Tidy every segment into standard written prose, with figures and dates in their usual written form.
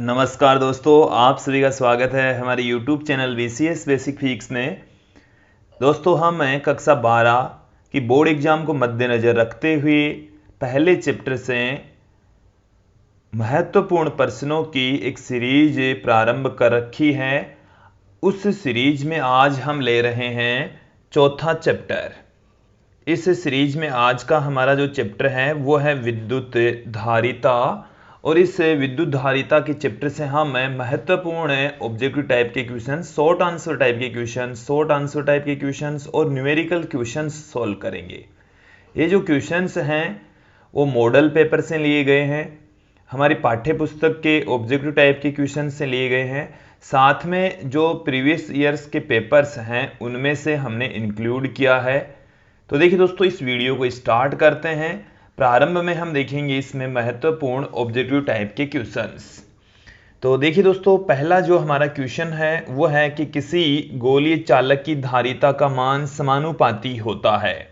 नमस्कार दोस्तों, आप सभी का स्वागत है हमारे YouTube channel VCS basic physics में। दोस्तों, हम हैं कक्षा 12 की बोर्ड एग्जाम को मद्देनज़र रखते हुए पहले चैप्टर से महत्वपूर्ण प्रश्नों की एक सीरीज प्रारंभ कर रखी है। उस सीरीज में आज हम ले रहे हैं चौथा चैप्टर। इस सीरीज में आज का हमारा जो चैप्टर है वो है विद्युत धारिता, और इस विद्युत धारिता के चैप्टर से हम महत्वपूर्ण ऑब्जेक्टिव टाइप के क्वेश्चन, शॉर्ट आंसर टाइप के क्वेश्चन, शॉर्ट आंसर टाइप के क्वेश्चंस और न्यूमेरिकल क्वेश्चंस सॉल्व करेंगे। ये जो क्वेश्चंस हैं वो मॉडल पेपर से लिए गए हैं, हमारी पाठ्य पुस्तक के ऑब्जेक्टिव टाइप के क्वेश्चन से लिए गए हैं, साथ में जो प्रीवियस ईयर्स के पेपर्स हैं उनमें से हमने इंक्लूड किया है। तो देखिए दोस्तों, इस वीडियो को स्टार्ट करते हैं। प्रारंभ में हम देखेंगे इसमें महत्वपूर्ण ऑब्जेक्टिव टाइप के क्वेश्चंस। तो देखिए दोस्तों, पहला जो हमारा क्वेश्चन है वो है कि किसी गोलीय चालक की धारिता का मान समानुपाती होता है।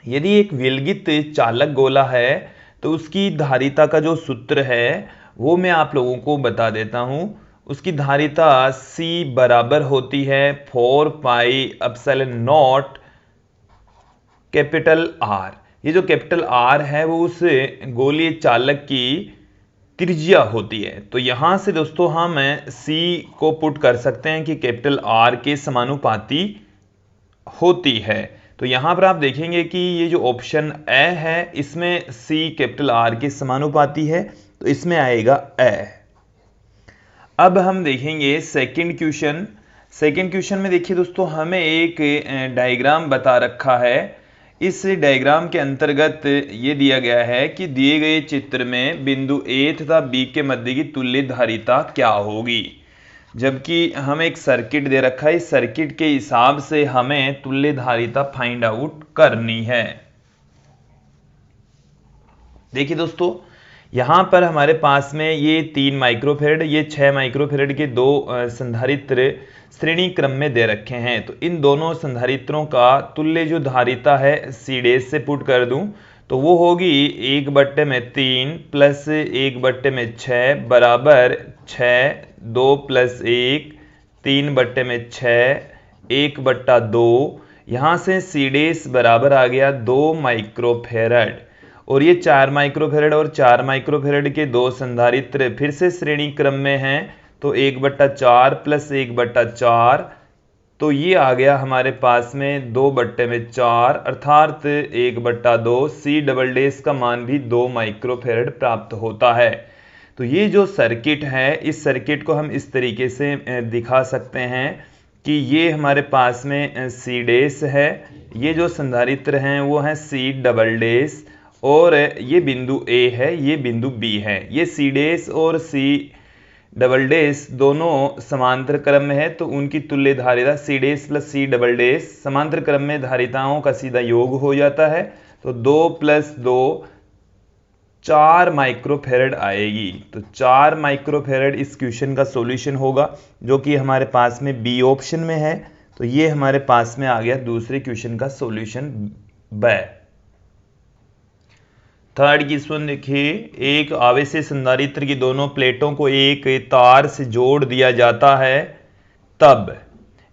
यदि एक विलगित चालक गोला है तो उसकी धारिता का जो सूत्र है वो मैं आप लोगों को बता देता हूं। उसकी धारिता C बराबर होती है 4 pi epsilon not capital R। ये जो कैपिटल R है वो उस गोलीय चालक की त्रिज्या होती है। तो यहां से दोस्तों हम C को पुट कर सकते हैं कि कैपिटल R के समानुपाती होती है। तो यहां पर आप देखेंगे कि ये जो ऑप्शन ए है इसमें C कैपिटल R के समानुपाती है, तो इसमें आएगा ए। अब हम देखेंगे सेकंड क्वेश्चन। सेकंड क्वेश्चन में देखिए दोस्तों, हमें एक डायग्राम बता रखा है। इस डायग्राम के अंतर्गत ये दिया गया है कि दिए गए चित्र में बिंदु ए तथा बी के मध्य की तुल्य धारिता क्या होगी। जबकि हमें एक सर्किट दे रखा है, इस सर्किट के हिसाब से हमें तुल्य धारिता फाइंड आउट करनी है। देखिए दोस्तों, यहां पर हमारे पास में ये 3 माइक्रोफेरेड, ये 6 माइक्रोफेरेड के दो संधारित्र श्रेणी क्रम में दे रखे हैं। तो इन दोनों संधारित्रों का तुल्य जो धारिता है C डैश से पुट कर दूं तो वो होगी 1/3 प्लस 1/6 बराबर 6, 2 + 1, 3/6, 1/2। यहां से C डैश बराबर आ गया 2 माइक्रोफेरेड, और ये 4 माइक्रोफेरेड और 4 माइक्रोफेरेड के दो संधारित्र फिर से श्रेणी क्रम में हैं, तो 1/4 प्लस 1/4, तो ये आ गया हमारे पास में 2/4 अर्थात 1/2। C डबल डैश का मान भी 2 माइक्रोफेरेड प्राप्त होता है। तो ये जो सर्किट है, इस सर्किट को हम इस तरीके से दिखा सकते हैं कि ये हमारे पास में C डैश है, ये जो संधारित्र हैं वो है C डबल डैश, और ये बिंदु A है, ये बिंदु B है। ये C डैश और C डबल डैश दोनों समांतर क्रम में है, तो उनकी तुल्य धारिता C dash plus C double dash समांतर क्रम में धारिताओं का सीधा योग हो जाता है। तो 2 + 2 4 माइक्रोफेरेड आएगी। तो 4 माइक्रोफेरेड इस क्वेश्चन का सॉल्यूशन होगा, जो कि हमारे पास में बी ऑप्शन में है। तो ये हमारे पास में आ गया दूसरे क्वेश्चन का सॉल्यूशन ब। थर्ड क्वेश्चन देखिए, एक आवेशित संधारित्र की दोनों प्लेटों को एक तार से जोड़ दिया जाता है, तब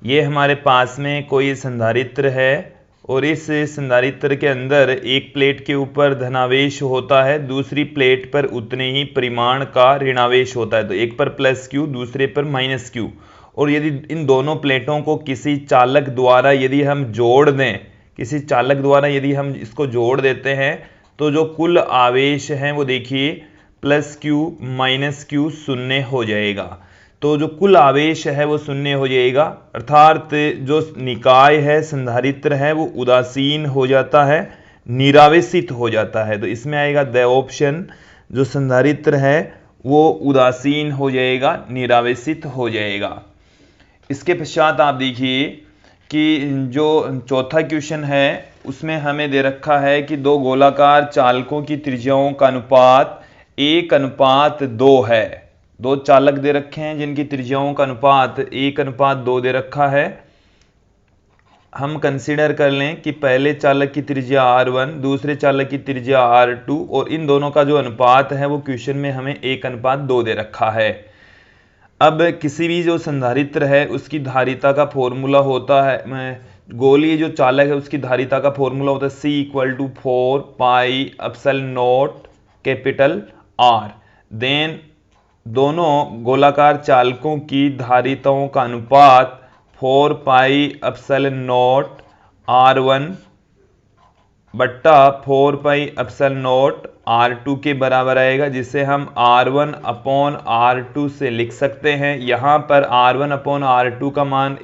ये हमारे पास में कोई संधारित्र है और इस संधारित्र के अंदर एक प्लेट के ऊपर धनावेश होता है, दूसरी प्लेट पर उतने ही परिमाण का ऋणावेश होता है। तो एक पर +Q, दूसरे पर -Q। और यदि इन दोनों प्लेटों को किसी चालक द्वारा यदि हम जोड़ दें, किसी चालक द्वारा यदि हम इसको जोड़ देते हैं, तो जो कुल आवेश है वो देखिए +Q -Q शून्य हो जाएगा। तो जो कुल आवेश है वो शून्य हो जाएगा, अर्थात जो निकाय है, संधारित्र है, वो उदासीन हो जाता है, निरावेशित हो जाता है। तो इसमें आएगा द ऑप्शन, जो संधारित्र है वो उदासीन हो जाएगा, निरावेशित हो जाएगा। इसके पश्चात आप देखिए कि जो चौथा क्वेश्चन है उसमें हमें दे रखा है कि दो गोलाकार चालकों की त्रिज्याओं का अनुपात 1:2 है। दो चालक दे रखे हैं जिनकी त्रिज्याओं का अनुपात 1:2 दे रखा है। हम कंसीडर कर लें कि पहले चालक की त्रिज्या r1, दूसरे चालक की त्रिज्या r2 और इन दोनों का जो अनुपात है वो क्वेश्चन में हमें 1:2 दे रखा है। अब किसी भी जो संधारित्र है उसकी धारिता का फॉर्मूला होता है, गोलीय जो चालक है उसकी धारिता का फॉर्मूला होता है C = 4πε0 देन दोनों गोलाकार चालकों की धारिताओं का अनुपात 4πε0r1 बट्टा 4πε0r2 के बराबर आएगा, जिसे हम r1/r2 से लिख सकते हैं। यहां पर r1/r2 का मान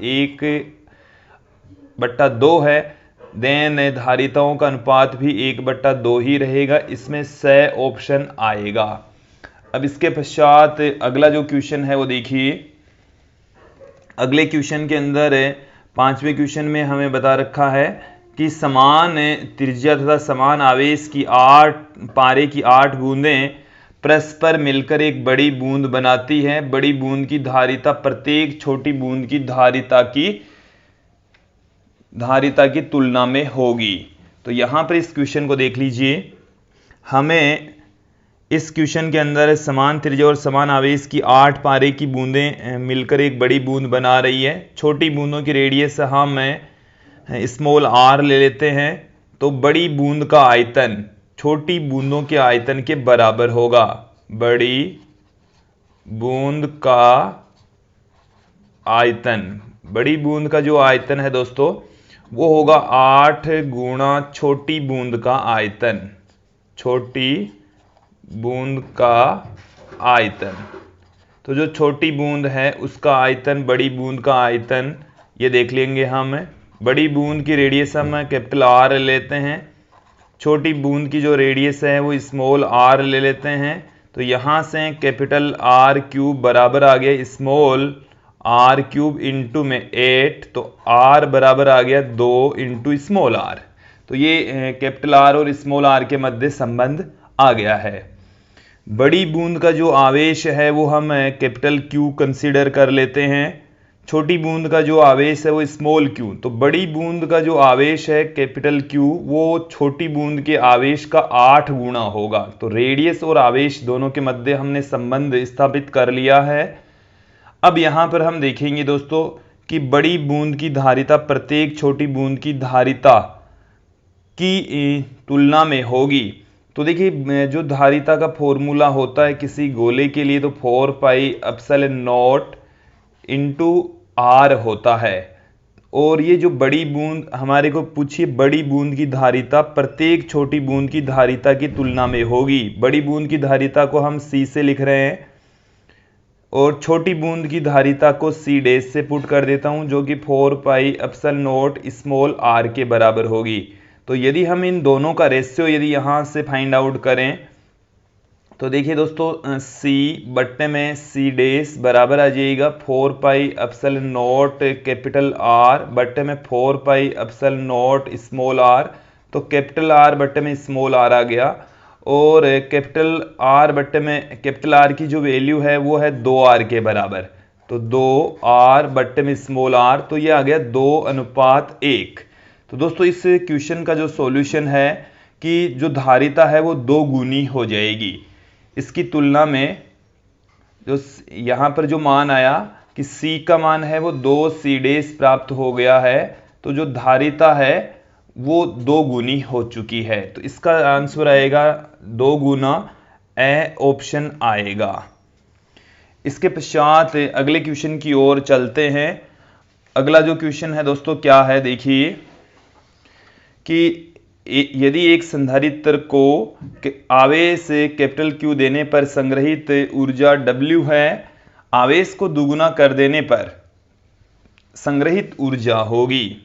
1/2 है, देन धारिताओं का अनुपात भी 1/2 ही रहेगा। इसमें स ऑप्शन आएगा। अब इसके पश्चात अगला जो क्वेश्चन है वो देखिए। अगले क्वेश्चन के अंदर 5वें क्वेश्चन में हमें बता रखा है कि समान त्रिज्या तथा समान आवेश की 8 पारे की 8 बूंदें परस्पर मिलकर एक बड़ी बूंद बनाती है। बड़ी बूंद की धारिता प्रत्येक छोटी बूंद की धारिता की तुलना में होगी। तो यहां पर इस क्वेश्चन को देख लीजिए। हमें इस क्वेश्चन के अंदर समान त्रिज्या और समान आवेश की 8 पारे की बूंदें मिलकर एक बड़ी बूंद बना रही है। छोटी बूंदों की रेडियस हम स्मॉल r ले लेते हैं, तो बड़ी बूंद का आयतन छोटी बूंदों के आयतन के बराबर होगा। बड़ी बूंद का आयतन, बड़ी बूंद का जो आयतन है दोस्तों वो होगा 8 गुणा छोटी बूंद का आयतन। छोटी बूंद का आयतन, तो जो छोटी बूंद है उसका आयतन बड़ी बूंद का आयतन, ये देख लेंगे हम। बड़ी बूंद की रेडियस हम कैपिटल R लेते हैं, छोटी बूंद की जो रेडियस है वो स्मॉल r ले लेते हैं। तो यहां से कैपिटल R³ बराबर आ गया स्मॉल r³ इंटू में 8, तो r बराबर आ गया 2 इंटू स्मॉल r। तो ये कैपिटल R और स्मॉल r के मध्य संबंध आ गया है। बड़ी बूंद का जो आवेश है वो हम कैपिटल Q कंसीडर कर लेते हैं, छोटी बूंद का जो आवेश है वो स्मॉल q। तो बड़ी बूंद का जो आवेश है कैपिटल Q वो छोटी बूंद के आवेश का 8 गुना होगा। तो रेडियस और आवेश दोनों के मध्य हमने संबंध स्थापित कर लिया है। अब यहां पर हम देखेंगे दोस्तों कि बड़ी बूंद की धारिता प्रत्येक छोटी बूंद की धारिता की तुलना में होगी। तो देखिए जो धारिता का फॉर्मूला होता है किसी गोले के लिए तो 4πε0 इंटू r होता है। और ये जो बड़ी बूंद हमारे को पूछिए, बड़ी बूंद की धारिता प्रत्येक छोटी बूंद की धारिता की तुलना में होगी। बड़ी बूंद की धारिता को हम c से लिख रहे हैं और छोटी बूंद की धारिता को c' से पुट कर देता हूं, जो कि 4πε0 स्मॉल r के बराबर होगी। तो यदि हम इन दोनों का रेशियो यदि यहां से फाइंड आउट करें तो देखिए दोस्तों c बट्टे में c' बराबर आ जाएगा 4πε0 कैपिटल R बट्टे में 4πε0 स्मॉल r। तो कैपिटल R बट्टे में स्मॉल r आ गया और कैपिटल R बट्टे में कैपिटल R की जो वैल्यू है वो है 2r के बराबर। तो 2r बट्टे में स्मॉल r, तो ये आ गया 2:1। तो दोस्तों इस क्वेश्चन का जो सॉल्यूशन है कि जो धारिता है वो 2 गुनी हो जाएगी। इसकी तुलना में जो यहां पर जो मान आया कि C का मान है वो 2c' प्राप्त हो गया है, तो जो धारिता है वो 2 गुनी हो चुकी है। तो इसका आंसर आएगा 2 गुना ए ऑप्शन आएगा। इसके पश्चात अगले क्वेश्चन की ओर चलते हैं। अगला जो क्वेश्चन है दोस्तों क्या है, देखिए कि यदि एक संधारित्र को आवेश कैपिटल Q देने पर संग्रहित ऊर्जा W है, आवेश को दुगुना कर देने पर संग्रहित ऊर्जा होगी।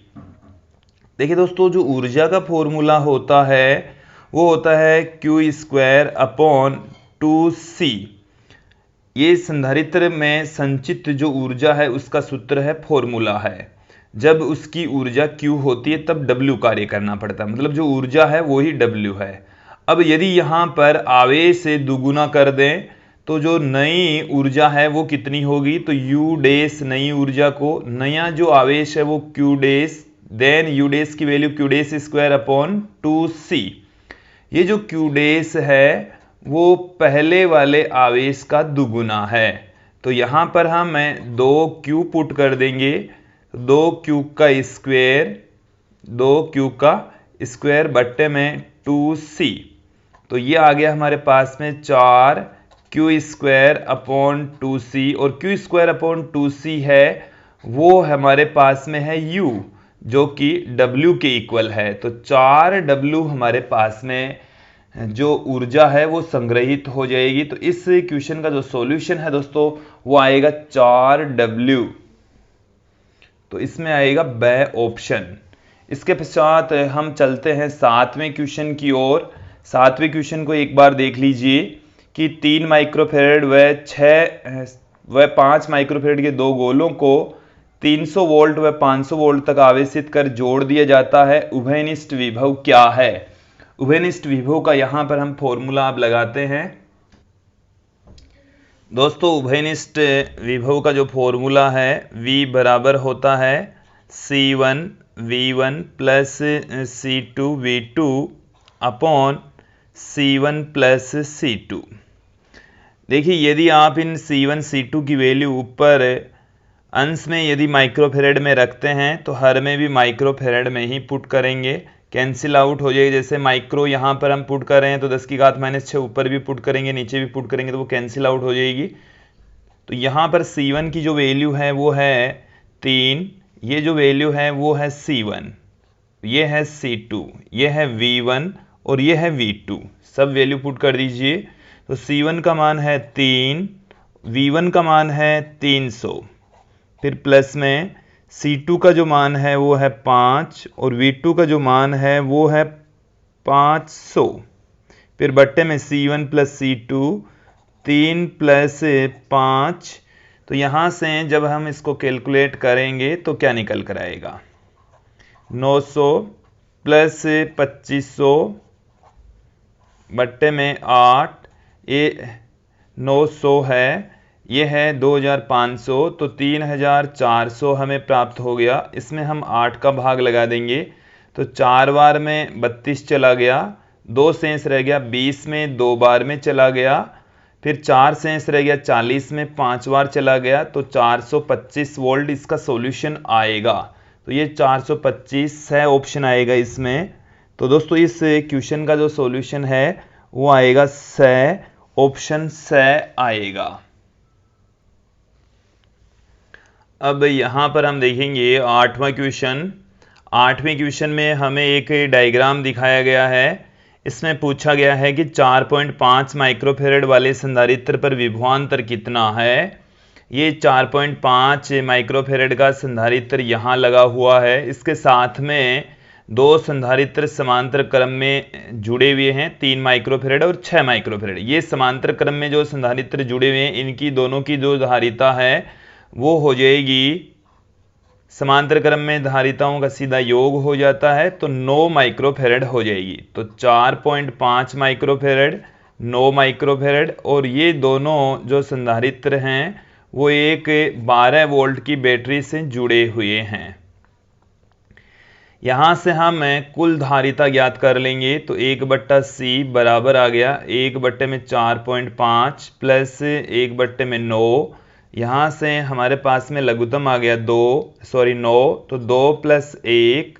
देखिए दोस्तों जो ऊर्जा का फॉर्मूला होता है वो होता है Q²/2C। ये संधारित्र में संचित जो ऊर्जा है उसका सूत्र है, फॉर्मूला है। जब उसकी ऊर्जा Q होती है तब W कार्य करना पड़ता है, मतलब जो ऊर्जा है वो ही W है। अब यदि यहां पर आवेश से दुगुना कर दें तो जो नई ऊर्जा है वो कितनी होगी, तो U' नई ऊर्जा को, नया जो आवेश है वो Q' देन यू डेस की वैल्यू क्यू डेस स्क्वायर अपॉन 2c। ये जो क्यू डेस है वो पहले वाले आवेश का दुगुना है, तो यहां पर हम 2q पुट कर देंगे, 2q का स्क्वायर बट्टे में 2c। तो ये आ गया हमारे पास में 4q स्क्वायर अपॉन 2c, और q स्क्वायर अपॉन 2c है वो हमारे पास में है u, जो कि w के इक्वल है। तो 4w हमारे पास में जो ऊर्जा है वो संग्रहित हो जाएगी। तो इस क्वेश्चन का जो सॉल्यूशन है दोस्तों वो आएगा 4w। तो इसमें आएगा ब ऑप्शन। इसके पश्चात हम चलते हैं 7वें क्वेश्चन की ओर। 7वें क्वेश्चन को एक बार देख लीजिए कि 3 माइक्रोफेरेड व 5 माइक्रोफेरेड के दो गोलों को 300 वोल्ट व 500 वोल्ट तक आवेशित कर जोड़ दिया जाता है। उभयनिष्ठ विभव क्या है? उभयनिष्ठ विभव का यहां पर हम फॉर्मूला आप लगाते हैं। दोस्तों उभयनिष्ठ विभव का जो फॉर्मूला है V बराबर होता है C1 V1 plus C2 V2 upon C1 plus C2। देखिए यदि आप इन C1 C2 की वैल्यू ऊपर अंश में यदि माइक्रोफेरेड में रखते हैं तो हर में भी माइक्रोफेरेड में ही पुट करेंगे, कैंसिल आउट हो जाएगी। जैसे माइक्रो यहाँ पर हम पुट कर रहे हैं तो 10 की घात -6 ऊपर भी पुट करेंगे, नीचे भी पुट करेंगे तो वो कैंसिल आउट हो जाएगी। तो यहाँ पर C1 की जो वैल्यू है वो है 3, ये जो वैल्यू है वो है C1, ये है C2, ये है V1 और ये है V2। सब वैल्यू पुट कर दीजिए। तो C1 का मान है 3, V1 का मान है 300, फिर प्लस में C2 का जो मान है वो है 5 और V2 का जो मान है वो है 500, फिर बट्टे में C1 प्लस C2, 3 प्लस 5। तो यहाँ से जब हम इसको कैलकुलेट करेंगे तो क्या निकल कर आएगा? 900 प्लस 2500 बट्टे में 8, ये 900 है, ये है 2500, तो 3400 हमें प्राप्त हो गया। इसमें हम 8 का भाग लगा देंगे तो 4 बार में 32 चला गया, 2 शेष रह गया, 20 में 2 बार में चला गया, फिर 4 शेष रह गया, 40 में 5 बार चला गया, तो 425 वोल्ट इसका सॉल्यूशन आएगा। तो ये 425 है ऑप्शन आएगा इसमें। तो दोस्तों इस क्वेश्चन का जो सॉल्यूशन है वो आएगा ऑप्शन आएगा। अब यहाँ पर हम देखेंगे 8वां क्वेश्चन। 8वें क्वेश्चन में हमें एक डायग्राम दिखाया गया है। इसमें पूछा गया है कि 4.5 माइक्रोफेरेड वाले संधारित्र पर विभवांतर कितना है। ये 4.5 माइक्रोफेरेड का संधारित्र यहाँ लगा हुआ है। इसके साथ में दो संधारित्र समांतर क्रम में जुड़े हुए हैं, 3 माइक्रोफेरेड और 6 माइक्रोफेरेड। ये समांतर क्रम में जो संधारित्र जुड़े हुए हैं इनकी दोनों की जो धारिता है वो हो जाएगी, समांतर क्रम में धारिताओं का सीधा योग हो जाता है तो 9 माइक्रोफेरेड हो जाएगी। तो 4.5 माइक्रोफेरेड, 9 माइक्रोफेरेड, और ये दोनों जो संधारित्र हैं वो एक 12 वोल्ट की बैटरी से जुड़े हुए हैं। यहां से हम कुल धारिता ज्ञात कर लेंगे तो 1/c बराबर आ गया 1/4.5 प्लस 1/9। यहाँ से हमारे पास में लघुत्तम आ गया 9, तो 2 + 1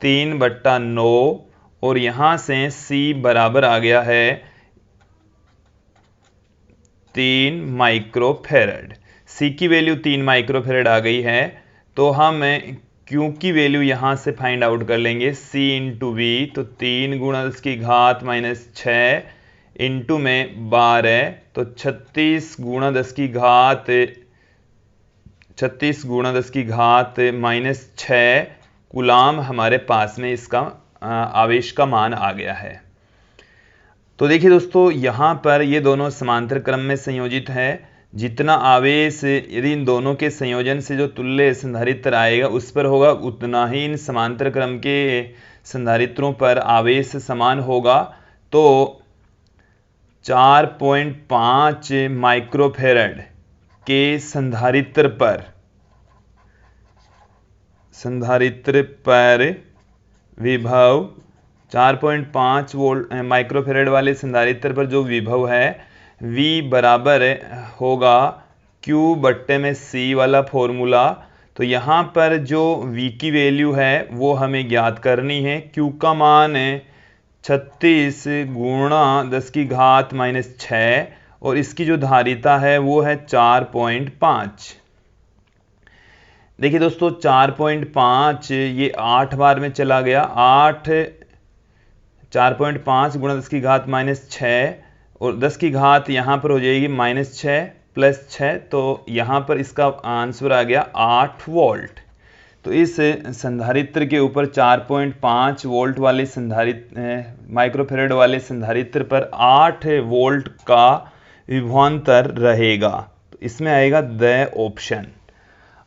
3/9, और यहाँ से C बराबर आ गया है 3 माइक्रोफेरेड। C की वैल्यू 3 माइक्रोफेरेड आ गई है। तो हम Q की वैल्यू यहाँ से फाइंड आउट कर लेंगे, C × V, तो 3 × 10 की घात -6 इंटू में 12, तो 36 × 10 की घात -6 कूलाम हमारे पास में इसका आवेश का मान आ गया है। तो देखिए दोस्तों यहाँ पर ये दोनों समांतर क्रम में संयोजित है। जितना आवेश यदि इन दोनों के संयोजन से जो तुल्य संधारित्र आएगा उस पर होगा, उतना ही इन समांतर क्रम के संधारित्रों पर आवेश समान होगा। तो 4.5 माइक्रोफेरेड के संधारित्र पर संधारित्र पर विभव 4.5 वोल्ट माइक्रोफेरेड वाले संधारित्र पर जो विभव है V बराबर होगा Q बट्टे में C वाला फॉर्मूला। तो यहाँ पर जो V की वैल्यू है वो हमें ज्ञात करनी है। Q का मान है 36 गुणा 10 की घात माइनस 6 और इसकी जो धारिता है वो है 4.5। देखिए दोस्तों 4.5 ये 8 बार में चला गया। 4.5 गुणा 10 की घात माइनस 6 और 10 की घात यहाँ पर हो जाएगी माइनस 6 प्लस 6, तो यहाँ पर इसका आंसर आ गया 8 वोल्ट। तो इस संधारित्र के ऊपर 4.5 वोल्ट वाले माइक्रोफेरेड वाले संधारित्र पर 8 वोल्ट का विभवांतर रहेगा। तो इसमें आएगा द ऑप्शन।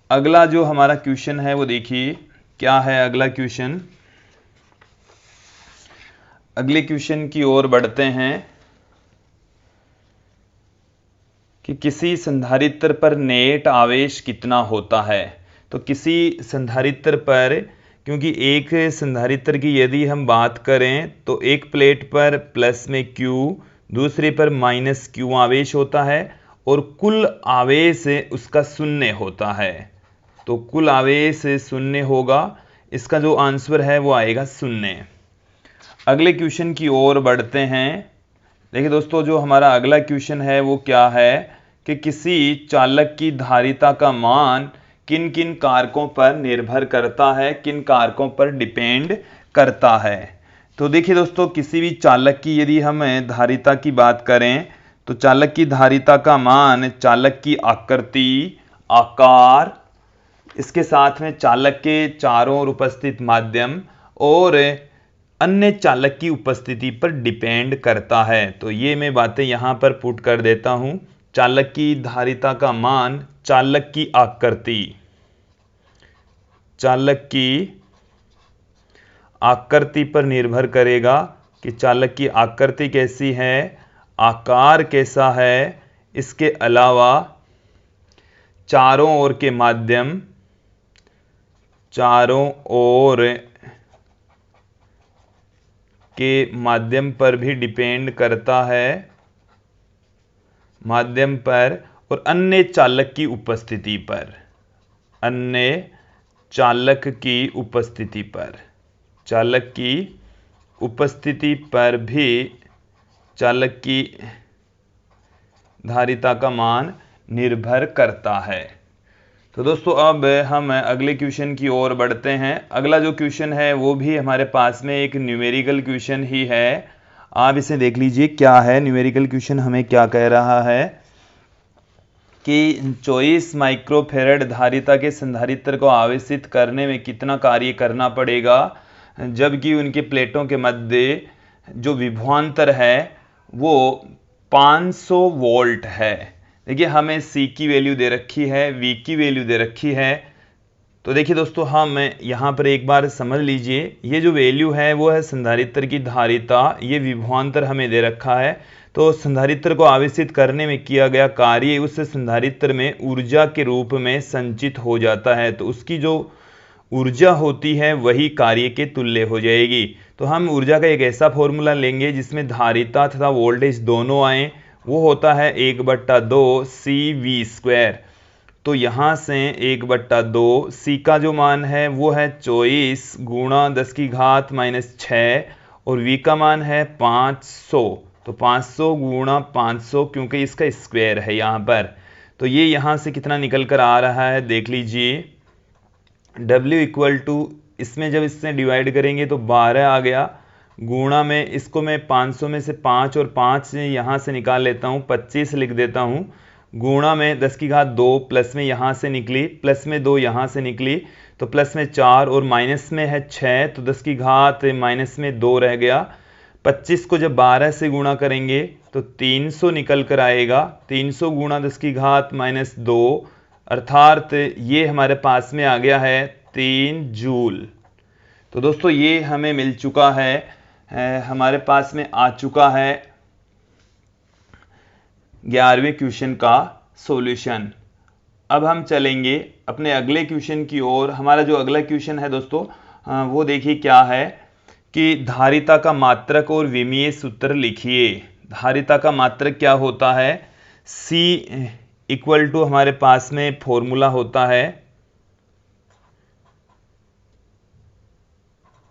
अगला जो हमारा क्वेश्चन है वो देखिए क्या है अगला क्वेश्चन। अगले क्वेश्चन की ओर बढ़ते हैं कि किसी संधारित्र पर नेट आवेश कितना होता है। तो किसी संधारित्र पर, क्योंकि एक संधारित्र की यदि हम बात करें तो एक प्लेट पर प्लस में Q, दूसरे पर माइनस Q आवेश होता है और कुल आवेश उसका शून्य होता है। तो कुल आवेश शून्य होगा, इसका जो आंसर है वो आएगा शून्य। अगले क्वेश्चन की ओर बढ़ते हैं। देखिए दोस्तों जो हमारा अगला क्वेश्चन है वो क्या है कि किसी चालक की धारिता का मान किन किन कारकों पर निर्भर करता है, किन कारकों पर डिपेंड करता है। तो देखिए दोस्तों किसी भी चालक की यदि हम धारिता की बात करें तो चालक की धारिता का मान चालक की आकृति, आकार, इसके साथ में चालक के चारों ओर उपस्थित माध्यम और अन्य चालक की उपस्थिति पर डिपेंड करता है। तो ये मैं बातें यहां पर पुट कर देता हूं। चालक की धारिता का मान चालक की आकृति, चालक की आकृति पर निर्भर करेगा कि चालक की आकृति कैसी है, आकार कैसा है, इसके अलावा चारों ओर के माध्यम, चारों ओर के माध्यम पर भी डिपेंड करता है, माध्यम पर और अन्य चालक की उपस्थिति पर, अन्य चालक की उपस्थिति पर, चालक की उपस्थिति पर भी चालक की धारिता का मान निर्भर करता है। तो दोस्तों अब हम अगले क्वेश्चन की ओर बढ़ते हैं। अगला जो क्वेश्चन है वो भी हमारे पास में एक न्यूमेरिकल क्वेश्चन ही है। आप इसे देख लीजिए क्या है न्यूमेरिकल क्वेश्चन। हमें क्या कह रहा है कि 24 माइक्रोफेरेड धारिता के संधारित्र को आवेशित करने में कितना कार्य करना पड़ेगा, जबकि उनके प्लेटों के मध्य जो विभवांतर है वो 500 वोल्ट है। देखिए हमें C की वैल्यू दे रखी है, V की वैल्यू दे रखी है। तो देखिए दोस्तों हम यहाँ पर एक बार समझ लीजिए, ये जो वैल्यू है वो है संधारित्र की धारिता, ये विभवांतर हमें दे रखा है। तो संधारित्र को आवेशित करने में किया गया कार्य उस संधारित्र में ऊर्जा के रूप में संचित हो जाता है। तो उसकी जो ऊर्जा होती है वही कार्य के तुल्य हो जाएगी। तो हम ऊर्जा का एक ऐसा फॉर्मूला लेंगे जिसमें धारिता तथा वोल्टेज दोनों आए, वो होता है 1/2 CV²। तो यहाँ से 1/2 C का जो मान है वो है 24 गुणा 10 की घात माइनस 6 और V का मान है 500। तो 500 गुणा 500 क्योंकि इसका स्क्वायर है यहाँ पर। तो ये यहाँ से कितना निकल कर आ रहा है देख लीजिए, W इक्वल टू, इसमें जब इससे डिवाइड करेंगे तो 12 आ गया, गुणा में इसको मैं 500 में से 5 और 5 यहाँ से निकाल लेता हूँ, 25 लिख देता हूँ, गुणा में 10 की घात 2 प्लस में यहाँ से निकली, प्लस में 2 यहाँ से निकली, तो प्लस में 4 और माइनस में है 6, तो 10 की घात माइनस में 2 रह गया। 25 को जब 12 से गुणा करेंगे तो 300 निकल कर आएगा, 300 गुणा 10 की घात माइनस 2 अर्थात ये हमारे पास में आ गया है 3 जूल। तो दोस्तों ये हमें मिल चुका है, हमारे पास में आ चुका है 11वें क्वेश्चन का सॉल्यूशन। अब हम चलेंगे अपने अगले क्वेश्चन की ओर। हमारा जो अगला क्वेश्चन है दोस्तों वो देखिए क्या है कि धारिता का मात्रक और विमीय सूत्र लिखिए। धारिता का मात्रक क्या होता है? C इक्वल टू हमारे पास में फॉर्मूला होता है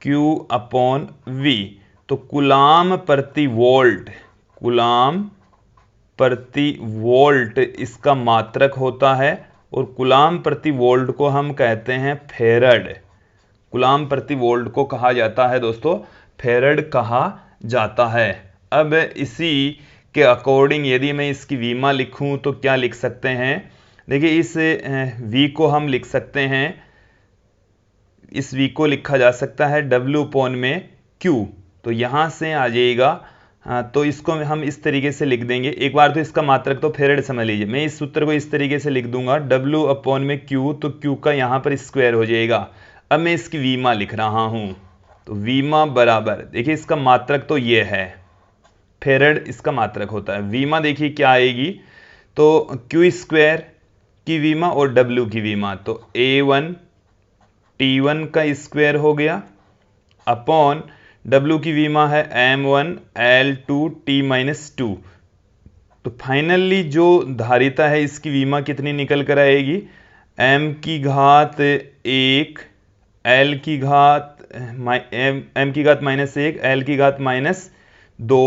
Q अपॉन V। तो कूलाम प्रति वोल्ट, कूलाम प्रति वोल्ट इसका मात्रक होता है और कूलाम प्रति वोल्ट को हम कहते हैं फेरड। कूलाम प्रति वोल्ट को कहा जाता है दोस्तों फेरड कहा जाता है। अब इसी के अकॉर्डिंग यदि मैं इसकी वीमा लिखूं तो क्या लिख सकते हैं? देखिए इस V को हम लिख सकते हैं, इस V को लिखा जा सकता है W अपॉन में Q। तो यहां से आ जाएगा। तो इसको हम इस तरीके से लिख देंगे। एक बार तो इसका मात्रक तो फेरड समझ लीजिए। मैं इस सूत्र को इस तरीके से लिख दूंगा W अपॉन में Q, तो Q का यहां पर स्क्वायर हो जाएगा। अब मैं इसकी वीमा लिख रहा हूं, तो वीमा बराबर, देखिए इसका मात्रक तो ये है, फेरड इसका मात्रक होता है। वीमा देखिए क्या आएगी, तो Q स्क्वायर की वीमा और W की वीमा, तो A1 T1 का स्क्वायर हो गया अपॉन W की वीमा है M1 L2 T माइनस 2। तो फाइनली जो धारिता है इसकी वीमा कितनी निकल कर आएगी? M की घात 1, L की घात M की घात -1, L की घात -2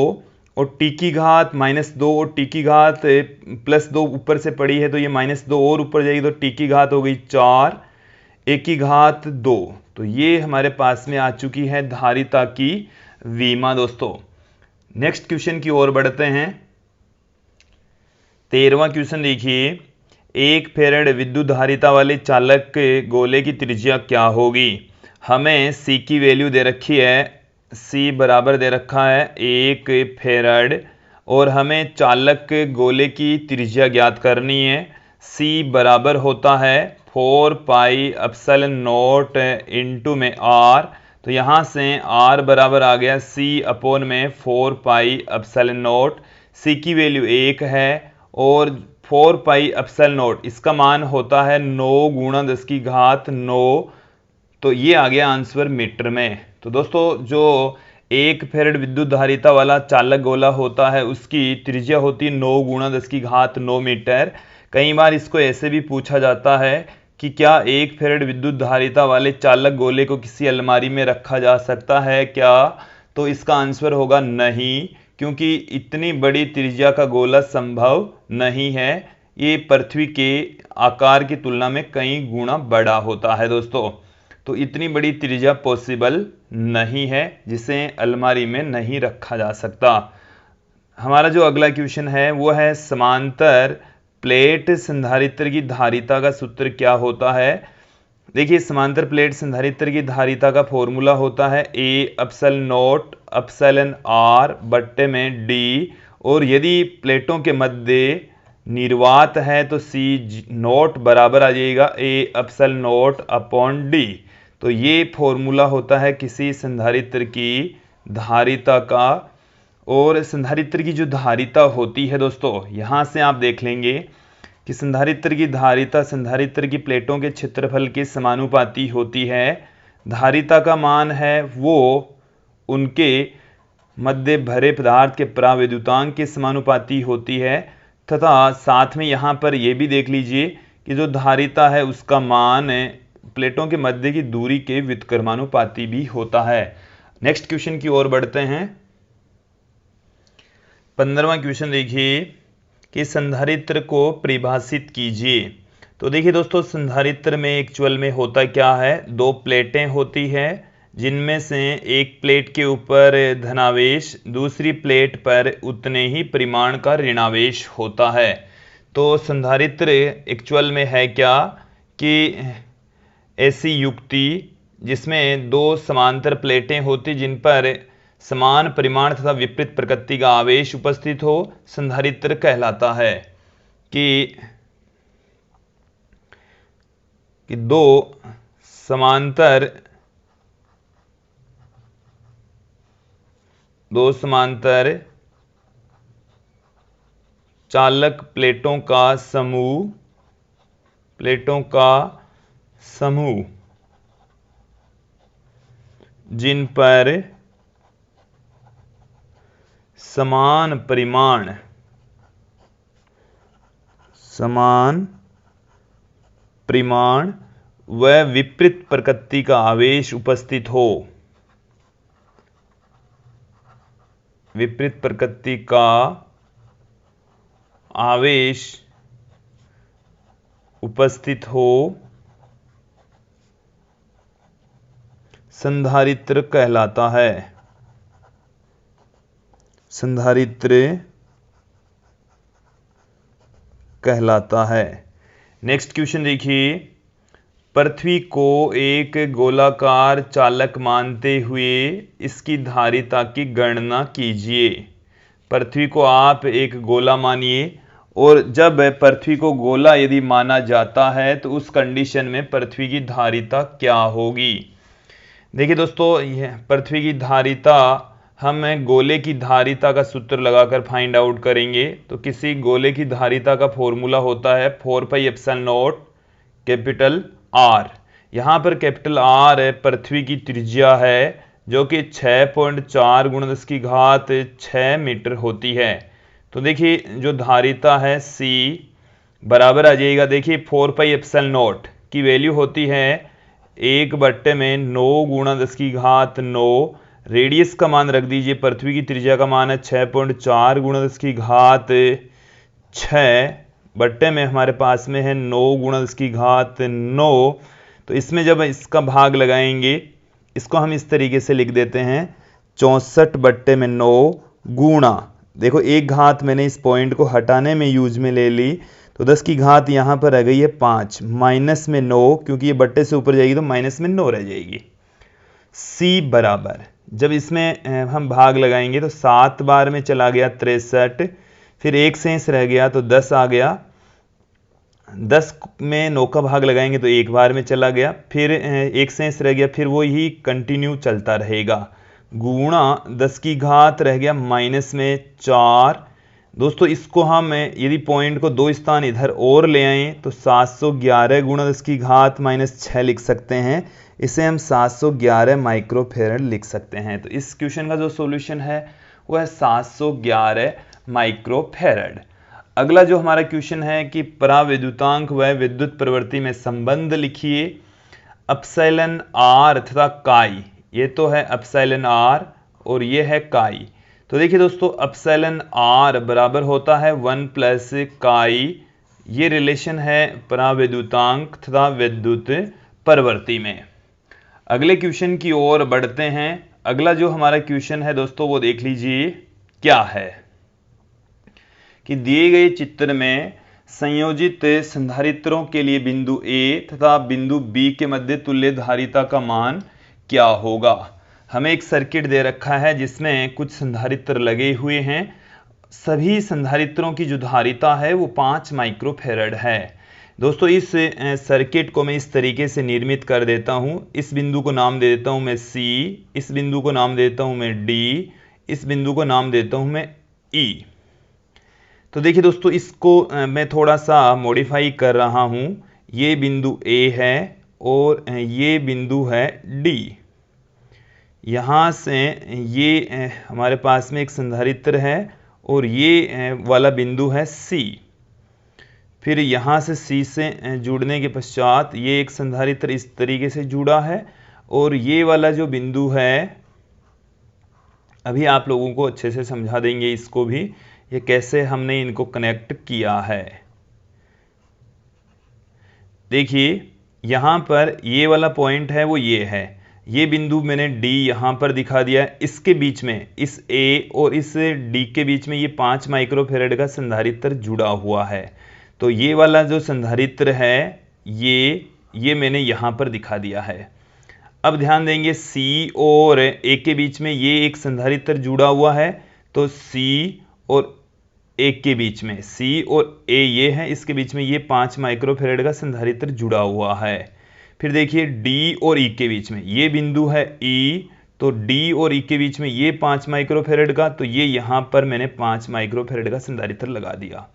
और T की घात -2 और T की घात +2 ऊपर से पड़ी है तो ये -2 और ऊपर जाएगी तो T की घात हो गई 4, A की घात 2। तो ये हमारे पास में आ चुकी है धारिता की वीमा दोस्तों। नेक्स्ट क्वेश्चन की ओर बढ़ते हैं। 13वां क्वेश्चन देखिए, 1 फेरड विद्युत धारिता वाले चालक के गोले की त्रिज्या क्या होगी? हमें C की वैल्यू दे रखी है, C बराबर दे रखा है 1 फेरड और हमें चालक के गोले की त्रिज्या ज्ञात करनी है। C बराबर होता है 4 पाई एप्सिलॉन नॉट इंटू में R। तो यहां से R बराबर आ गया C अपॉन में 4 पाई एप्सिलॉन नॉट। C की वैल्यू 1 है और 4 पाई एप्सिलॉन नॉट इसका मान होता है 9 गुणा 10 की घात 9। तो ये आ गया आंसर मीटर में। तो दोस्तों जो 1 फेरड विद्युत धारिता वाला चालक गोला होता है उसकी त्रिज्या होती है 9 गुणा 10 की घात 9 मीटर। कई बार इसको ऐसे भी पूछा जाता है कि क्या 1 फेरड विद्युत धारिता वाले चालक गोले को किसी अलमारी में रखा जा सकता है क्या? तो इसका आंसर होगा नहीं, क्योंकि इतनी बड़ी त्रिज्या का गोला संभव नहीं है। ये पृथ्वी के आकार की तुलना में कई गुना बड़ा होता है दोस्तों। तो इतनी बड़ी त्रिज्या पॉसिबल नहीं है जिसे अलमारी में नहीं रखा जा सकता। हमारा जो अगला क्वेश्चन है वो है समांतर प्लेट संधारित्र की धारिता का सूत्र क्या होता है? देखिए समांतर प्लेट संधारित्र की धारिता का फॉर्मूला होता है A epsilon not epsilon R बट्टे में D, और यदि प्लेटों के मध्य निर्वात है तो C नॉट बराबर आ जाएगा A epsilon not upon D। तो ये फॉर्मूला होता है किसी संधारित्र की धारिता का। और संधारित्र की जो धारिता होती है दोस्तों, यहां से आप देख लेंगे कि संधारित्र की धारिता संधारित्र की प्लेटों के क्षेत्रफल के समानुपाती होती है। धारिता का मान है वो उनके मध्य भरे पदार्थ के परावैद्युतांक के समानुपाती होती है, तथा साथ में यहां पर यह भी देख लीजिए कि जो धारिता है उसका मान प्लेटों के मध्य की दूरी के व्युत्क्रमानुपाती भी होता है। नेक्स्ट क्वेश्चन की ओर बढ़ते हैं। 15वां क्वेश्चन देखिए कि संधारित्र को परिभाषित कीजिए। तो देखिए दोस्तों संधारित्र में एक्चुअल में होता क्या है, दो प्लेटें होती है जिनमें से एक प्लेट के ऊपर धनावेश दूसरी प्लेट पर उतने ही परिमाण का ऋणावेश होता है। तो संधारित्र एक्चुअल में है क्या कि ऐसी युक्ति जिसमें दो समांतर प्लेटें होती जिन पर समान परिमाण तथा विपरीत प्रकृति का आवेश उपस्थित हो, संधारित्र कहलाता है। कि दो समांतर चालक प्लेटों का समूह प्लेटों का समूह जिन पर समान परिमाण व विपरीत प्रकृति का आवेश उपस्थित हो। विपरीत प्रकृति का आवेश उपस्थित हो संधारित्र कहलाता है। संधारित्र कहलाता है। नेक्स्ट क्वेश्चन देखिए, पृथ्वी को एक गोलाकार चालक मानते हुए इसकी धारिता की गणना कीजिए। पृथ्वी को आप एक गोला मानिए, और जब पृथ्वी को गोला यदि माना जाता है तो उस कंडीशन में पृथ्वी की धारिता क्या होगी। देखिए दोस्तों, यह पृथ्वी की धारिता हम गोले की धारिता का सूत्र लगाकर फाइंड आउट करेंगे। तो किसी गोले की धारिता का फॉर्मूला होता है 4πε0 कैपिटल आर। यहां पर कैपिटल आर पृथ्वी की त्रिज्या है, जो कि 6.4 × 10⁶ मीटर होती है। तो देखिए जो धारिता है C बराबर आ जाएगा, देखिए 4πε0 की वैल्यू होती है 1/9 × 10⁹। रेडियस का मान रख दीजिए, पृथ्वी की त्रिज्या का मान है 6.4 × 10⁶, बट्टे में हमारे पास में है 9 × 10⁹। तो इसमें जब इसका भाग लगाएंगे, इसको हम इस तरीके से लिख देते हैं 64/9 गुणा, देखो एक घात मैंने इस पॉइंट को हटाने में यूज में ले ली, तो 10 की घात यहां पर रह गई है 5, माइनस में 9, क्योंकि ये बट्टे से ऊपर जाएगी तो माइनस में 9 रह जाएगी। C बराबर, जब इसमें हम भाग लगाएंगे तो 7 बार में चला गया 63, फिर एक शेष रह गया तो 10 आ गया, 10 में 9 का भाग लगाएंगे तो एक बार में चला गया, फिर एक शेष रह गया, फिर वो ही कंटिन्यू चलता रहेगा, गुणा 10 की घात रह गया माइनस में 4। दोस्तों इसको हम यदि पॉइंट को 2 स्थान इधर और ले आए तो 711 × 10 की घात -6 लिख सकते हैं। इसे हम 711 माइक्रोफेरड लिख सकते हैं। तो इस क्वेश्चन का जो सॉल्यूशन है वो है 711 माइक्रोफेरड। अगला जो हमारा क्वेश्चन है कि परावैद्युतांक व विद्युत प्रवृत्ति में संबंध लिखिए। एप्सिलॉन आर तथा काई, ये तो है एप्सिलॉन आर और ये है काई। तो देखिए दोस्तों, एप्सिलॉन आर बराबर होता है 1 + काई। ये रिलेशन है परावैद्युतांक तथा विद्युत प्रवृत्ति में। अगले क्वेश्चन की ओर बढ़ते हैं। अगला जो हमारा क्वेश्चन है दोस्तों वो देख लीजिए क्या है कि दिए गए चित्र में संयोजित संधारित्रों के लिए बिंदु A तथा बिंदु B के मध्य तुल्य धारिता का मान क्या होगा। हमें एक सर्किट दे रखा है जिसमें कुछ संधारित्र लगे हुए हैं। सभी संधारित्रों की जो धारिता है वो 5 माइक्रोफेरड है। दोस्तों इस सर्किट को मैं इस तरीके से निर्मित कर देता हूं। इस बिंदु को नाम दे देता हूं मैं C, इस बिंदु को नाम देता हूं मैं D, इस बिंदु को नाम देता हूं मैं E। तो देखिए दोस्तों, इसको मैं थोड़ा सा मॉडिफाई कर रहा हूं। ये बिंदु A है और ये बिंदु है D। यहां से ये हमारे पास में एक संधारित्र है और ये वाला बिंदु है C। फिर यहाँ से C से जुड़ने के पश्चात ये एक संधारित्र इस तरीके से जुड़ा है, और ये वाला जो बिंदु है, अभी आप लोगों को अच्छे से समझा देंगे इसको भी, ये कैसे हमने इनको कनेक्ट किया है। देखिए यहाँ पर ये वाला पॉइंट है वो ये है, ये बिंदु मैंने D यहाँ पर दिखा दिया है। इसके बीच में, इस A और इस D के बीच में ये 5 माइक्रोफेरड का संधारित्र जुड़ा हुआ है। तो ये वाला जो संधारित्र है ये मैंने यहाँ पर दिखा दिया है। अब ध्यान देंगे C और A के बीच में ये एक संधारित्र जुड़ा हुआ है, तो C और A के बीच में, C और A ये है, इसके बीच में ये 5 माइक्रोफेरड का संधारित्र जुड़ा हुआ है। फिर देखिए D और E के बीच में ये बिंदु है E, तो D और E के बीच में ये 5 माइक्रोफेरड का, तो ये यहाँ पर मैंने 5 माइक्रोफेरड का संधारित्र लगा दिया।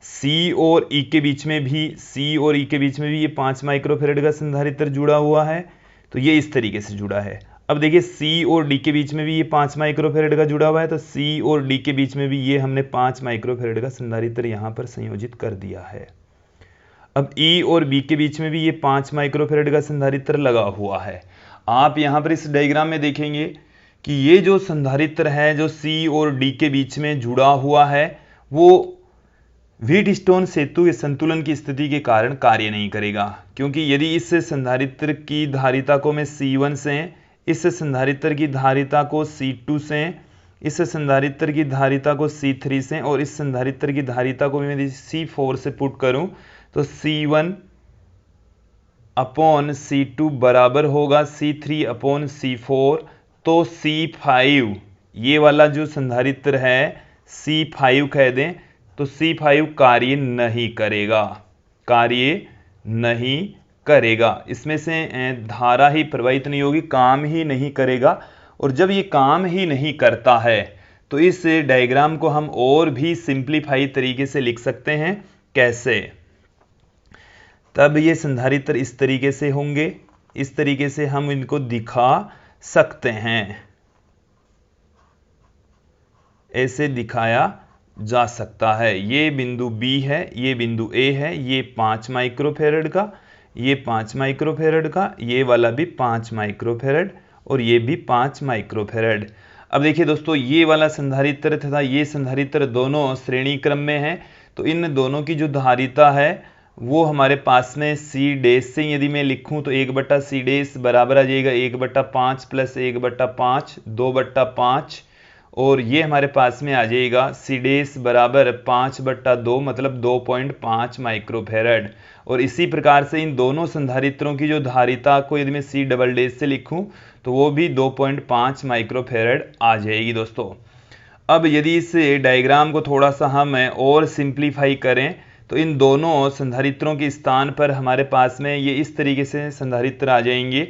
C और E के बीच में भी ये 5 माइक्रोफेरेड का संधारित्र जुड़ा हुआ है, तो ये इस तरीके से जुड़ा है। अब देखिए C और D के बीच में भी ये 5 माइक्रोफेरेड का जुड़ा हुआ है, तो C और D के बीच में भी ये हमने 5 माइक्रोफेरेड का संधारित्र यहाँ पर संयोजित कर दिया है। अब E और B के बीच में भी ये 5 माइक्रोफेरेड का संधारित्र लगा हुआ है। आप यहाँ पर इस डायग्राम में देखेंगे कि ये जो संधारित्र है जो C और D के बीच में जुड़ा हुआ है, वो व्हीटस्टोन सेतु के संतुलन की स्थिति के कारण कार्य नहीं करेगा, क्योंकि यदि इस संधारित्र की धारिता को मैं C1 से, इस संधारित्र की धारिता को C2 से, इस संधारित्र की धारिता को C3 से और इस संधारित्र की धारिता को मैं C4 से पुट करूं तो C1 अपॉन C2 बराबर होगा C3 अपॉन C4। तो C5 ये वाला जो संधारित्र है C5 कह दें, तो C5 कार्य नहीं करेगा, इसमें से धारा ही प्रवाहित नहीं होगी, काम ही नहीं करेगा। और जब ये काम ही नहीं करता है तो इस डायग्राम को हम और भी सिंप्लीफाई तरीके से लिख सकते हैं। कैसे? तब ये संधारित्र इस तरीके से होंगे, इस तरीके से हम इनको दिखा सकते हैं, ऐसे दिखाया जा सकता है। ये बिंदु B है, ये बिंदु A है, ये 5 माइक्रोफेरेड का, ये 5 माइक्रोफेरेड का, ये वाला भी 5 माइक्रोफेरेड और ये भी 5 माइक्रोफेरेड। अब देखिए दोस्तों, ये वाला संधारित्र तथा ये संधारित्र दोनों श्रेणी क्रम में है, तो इन दोनों की जो धारिता है वो हमारे पास में C डैश से यदि मैं लिखूं तो 1/C डैश बराबर आ जाएगा 1/5 प्लस 1/5 2/5, और ये हमारे पास में आ जाएगा C डैश बराबर 5/2 मतलब 2.5 माइक्रोफेरेड। और इसी प्रकार से इन दोनों संधारित्रों की जो धारिता को यदि मैं C डबल डैश से लिखूं तो वो भी 2.5 माइक्रोफेरेड आ जाएगी दोस्तों। अब यदि इस डायग्राम को थोड़ा सा हम और सिंप्लीफाई करें तो इन दोनों संधारित्रों के स्थान पर हमारे पास में ये इस तरीके से संधारित्र आ जाएंगे।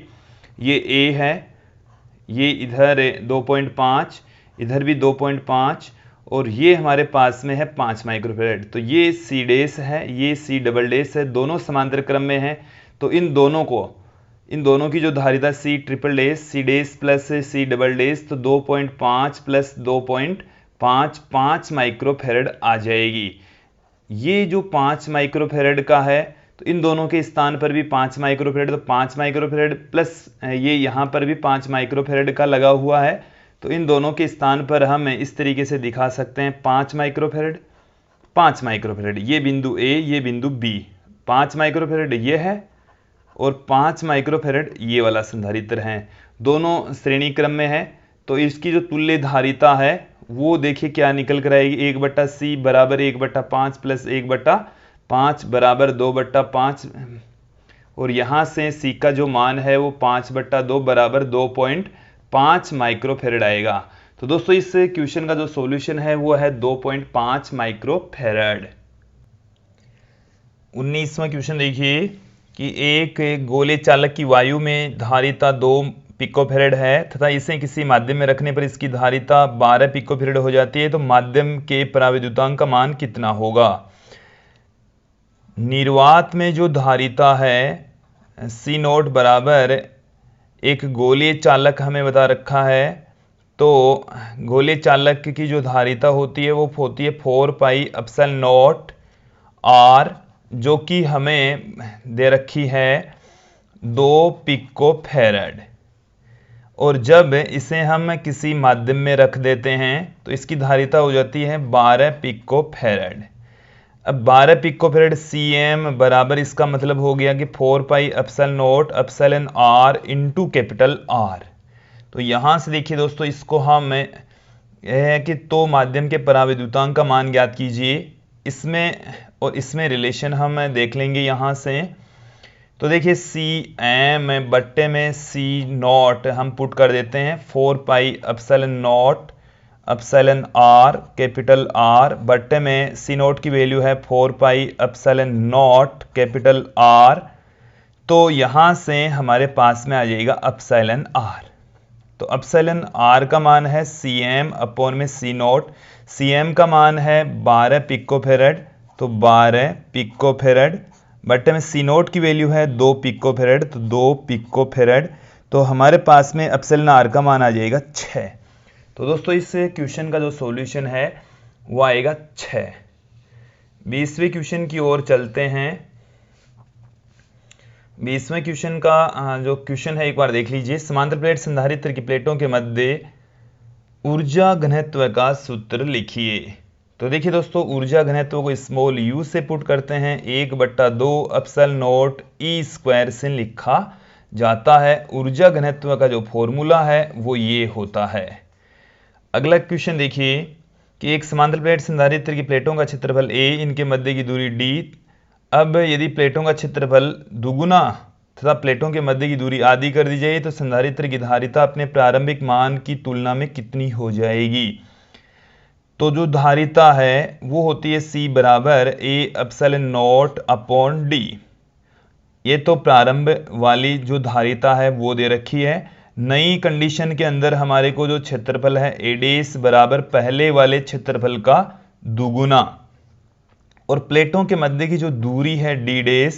ये A है, ये इधर 2.5, इधर भी 2.5 और ये हमारे पास में है 5 माइक्रोफेरेड। तो ये C डैश है, ये C डबल डैश है, दोनों समांतर क्रम में है। तो इन दोनों की जो धारिता C triple dash, C dash plus C double dash, तो 2.5 प्लस 2.5 5 माइक्रोफेरेड आ जाएगी। ये जो 5 माइक्रोफेरेड का है तो इन दोनों के स्थान पर भी 5 माइक्रोफेरेड, तो 5 माइक्रोफेरेड प्लस ये यहाँ पर भी 5 माइक्रोफेरेड का लगा हुआ है, तो इन दोनों के स्थान पर हम इस तरीके से दिखा सकते हैं 5 माइक्रोफेरेड 5 माइक्रोफेरेड, ये बिंदु A, ये बिंदु B, 5 माइक्रोफेरेड ये है और 5 माइक्रोफेरेड ये वाला संधारित्र है, दोनों श्रेणी क्रम में है। तो इसकी जो तुल्य धारिता है वो देखिए क्या निकल कर आएगी, 1/C बराबर 1/5 प्लस 1/5 बराबर 2/5, और यहाँ से C का जो मान है वो 5/2 बराबर 2.5 माइक्रोफेरेड आएगा। तो दोस्तों इस क्वेश्चन का जो सॉल्यूशन है वो है 2.5 माइक्रोफेरेड। 19वां क्वेश्चन देखिए कि एक गोले चालक की वायु में धारिता 2 पिकोफेरेड है तथा इसे किसी माध्यम में रखने पर इसकी धारिता 12 पिकोफेरेड हो जाती है, तो माध्यम के पराविद्युतांक का मान कितना होगा? निर्वात में जो धारिता है C0 बराबर एक गोलीय चालक हमें बता रखा है, तो गोलीय चालक की जो धारिता होती है वो होती है 4πε0 R, जो कि हमें दे रखी है 2 पिकोफेरेड। और जब इसे हम किसी माध्यम में रख देते हैं तो इसकी धारिता हो जाती है 12 पिकोफेरेड। अब 12 पिकोफेरेड Cm बराबर इसका मतलब हो गया कि 4πε0 epsilon R into capital R। तो यहाँ से देखिए दोस्तों, इसको हम यह है कि तो माध्यम के पराविद्युतांक का मान ज्ञात कीजिए, इसमें और इसमें रिलेशन हम देख लेंगे यहाँ से। तो देखिए Cm बट्टे में C0 हम पुट कर देते हैं 4πε0 एप्सिलॉन R कैपिटल R बट्टे में C0 की वैल्यू है 4πε0 कैपिटल R, तो यहाँ से हमारे पास में आ जाएगा एप्सिलॉन R। तो एप्सिलॉन R का मान है Cm अपॉन में C0, Cm का मान है 12 पिकोफेरेड, तो 12 पिकोफेरेड। बट्टे में सी नोट की वैल्यू है 2 पिकोफेरेड, तो 2 पिकोफेरेड। तो हमारे पास में एप्सिलॉन आर का मान आ जाएगा 6। तो दोस्तों इस क्वेश्चन का जो सॉल्यूशन है वो आएगा 6। 20वें क्वेश्चन की ओर चलते हैं। 20वें क्वेश्चन का जो क्वेश्चन है एक बार देख लीजिए। समांतर प्लेट संधारित्र की प्लेटों के मध्य ऊर्जा घनत्व का सूत्र लिखिए। तो देखिए दोस्तों, ऊर्जा घनत्व को स्मॉल u से पुट करते हैं, 1/2 एप्सिलॉन नॉट ई स्क्वायर से लिखा जाता है। ऊर्जा घनत्व का जो फॉर्मूला है वो ये होता है। अगला क्वेश्चन देखिए कि एक समांतर प्लेट संधारित्र की प्लेटों का क्षेत्रफल a, इनके मध्य की दूरी d। अब यदि प्लेटों का क्षेत्रफल दुगुना तथा प्लेटों के मध्य की दूरी आधी कर दी जाए तो संधारित्र की धारिता अपने प्रारंभिक मान की तुलना में कितनी हो जाएगी। तो जो धारिता है वो होती है C बराबर A epsilon not upon D। ये तो प्रारंभ वाली जो धारिता है वो दे रखी है। नई कंडीशन के अंदर हमारे को जो क्षेत्रफल है A बराबर पहले वाले क्षेत्रफल का दुगुना, और प्लेटों के मध्य की जो दूरी है D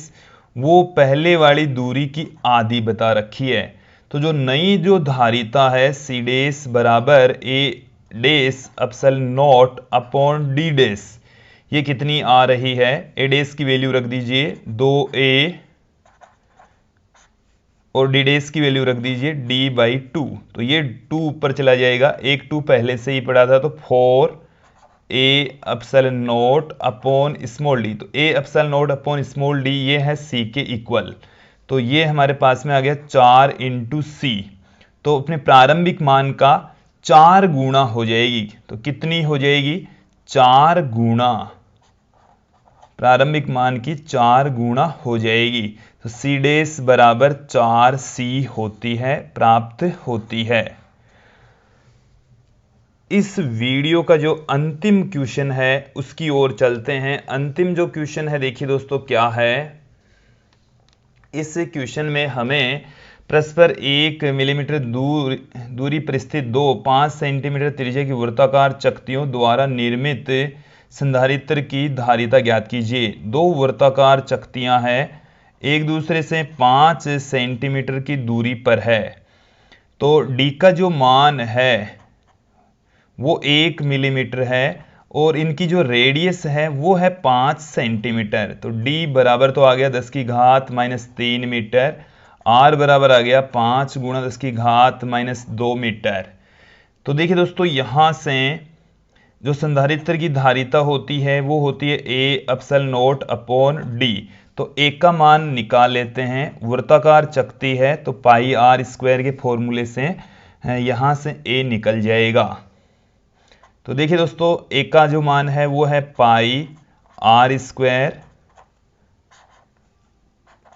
वो पहले वाली दूरी की आधी बता रखी है। तो जो नई जो धारिता है C बराबर A epsilon not upon D, ये कितनी आ रही है। A की वैल्यू रख दीजिए 2A और D की वैल्यू रख दीजिए D/2। तो ये 2 ऊपर चला जाएगा, एक 2 पहले से ही पड़ा था, तो 4A epsilon not upon small d। तो A epsilon not upon small d ये है C के इक्वल। तो ये हमारे पास में आ गया 4 × C। तो अपने प्रारंभिक मान का 4 गुना हो जाएगी। तो कितनी हो जाएगी, 4 गुना, प्रारंभिक मान की 4 गुना हो जाएगी। तो C बराबर 4C होती है, प्राप्त होती है। इस वीडियो का जो अंतिम क्वेश्चन है उसकी ओर चलते हैं। अंतिम जो क्वेश्चन है देखिए दोस्तों क्या है। इस क्वेश्चन में हमें परस्पर 1 मिलीमीटर दूरी पर स्थित 5 सेंटीमीटर त्रिज्या की वृत्ताकार चकतियों द्वारा निर्मित संधारित्र की धारिता ज्ञात कीजिए। 2 वृत्ताकार चकतियां हैं, एक दूसरे से 5 सेंटीमीटर की दूरी पर है। तो D का जो मान है वो 1 मिलीमीटर है और इनकी जो रेडियस है वो है 5 सेंटीमीटर। तो D बराबर तो आ गया 10⁻³ मीटर, R बराबर आ गया 5 × 10⁻² मीटर। तो देखिए दोस्तों, यहां से जो संधारित्र की धारिता होती है वो होती है A epsilon not upon D। तो A का मान निकाल लेते हैं। वृत्ताकार चकती है तो πr² के फॉर्मूले से यहां से A निकल जाएगा। तो देखिए दोस्तों, A का जो मान है वो है πr²।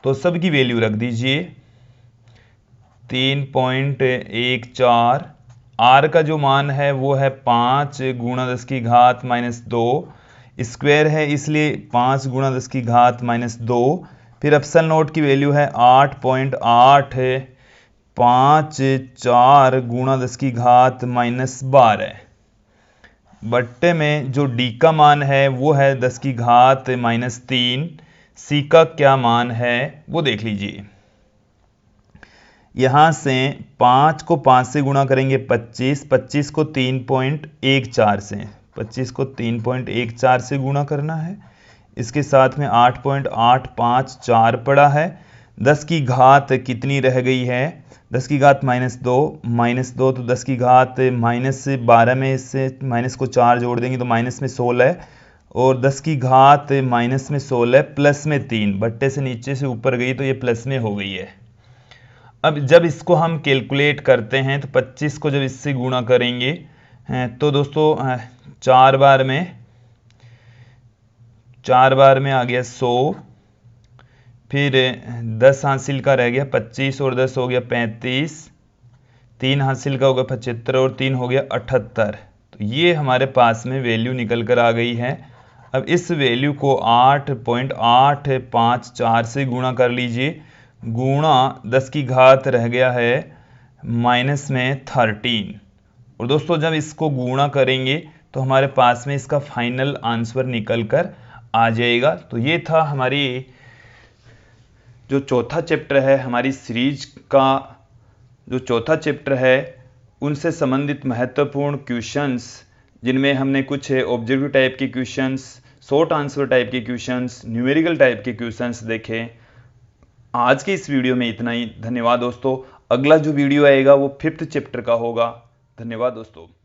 तो सब की वैल्यू रख दीजिए 3.14। R का जो मान है वो है 5 × 10⁻² स्क्वायर है, इसलिए 5 × 10⁻²। फिर एप्सिलॉन नॉट की वैल्यू है 8.854 × 10⁻12। बट्टे में जो D का मान है वो है 10⁻³ C का क्या मान है वो देख लीजिए। यहां से 5 को 5 से गुणा करेंगे 25, 25 को 3.14 से, 25 को 3.14 से गुणा करना है। इसके साथ में 8.854 पड़ा है। 10 की घात कितनी रह गई है, 10 की घात -2, तो 10 की घात -12 में इससे माइनस को 4 जोड़ देंगे तो माइनस में 16, और 10 की घात माइनस में 16 प्लस में 3, बट्टे से नीचे से ऊपर गई तो ये प्लस में हो गई है। अब जब इसको हम कैलकुलेट करते हैं तो 25 को जब इससे गुणा करेंगे तो दोस्तों 4 बार में आ गया 100, फिर 10 हासिल का रह गया 25 और 10 हो गया 35, 3 हासिल का हो गया 75 और 3 हो गया 78। तो ये हमारे पास में वैल्यू निकल कर आ गई है। अब इस वैल्यू को 8.854 से गुणा कर लीजिए, गुणा 10 की घात रह गया है माइनस में 13। और दोस्तों जब इसको गुणा करेंगे तो हमारे पास में इसका फाइनल आंसर निकल कर आ जाएगा। तो ये था हमारी जो चौथा चैप्टर है, हमारी सीरीज का जो चौथा चैप्टर है उनसे संबंधित महत्वपूर्ण क्वेश्चंस, जिनमें हमने कुछ ऑब्जेक्टिव टाइप के क्वेश्चंस, शॉर्ट आंसर टाइप के क्वेश्चंस, न्यूमेरिकल टाइप के क्वेश्चंस देखे। आज के इस वीडियो में इतना ही। धन्यवाद दोस्तों। अगला जो वीडियो आएगा वो 5th चैप्टर का होगा। धन्यवाद दोस्तों।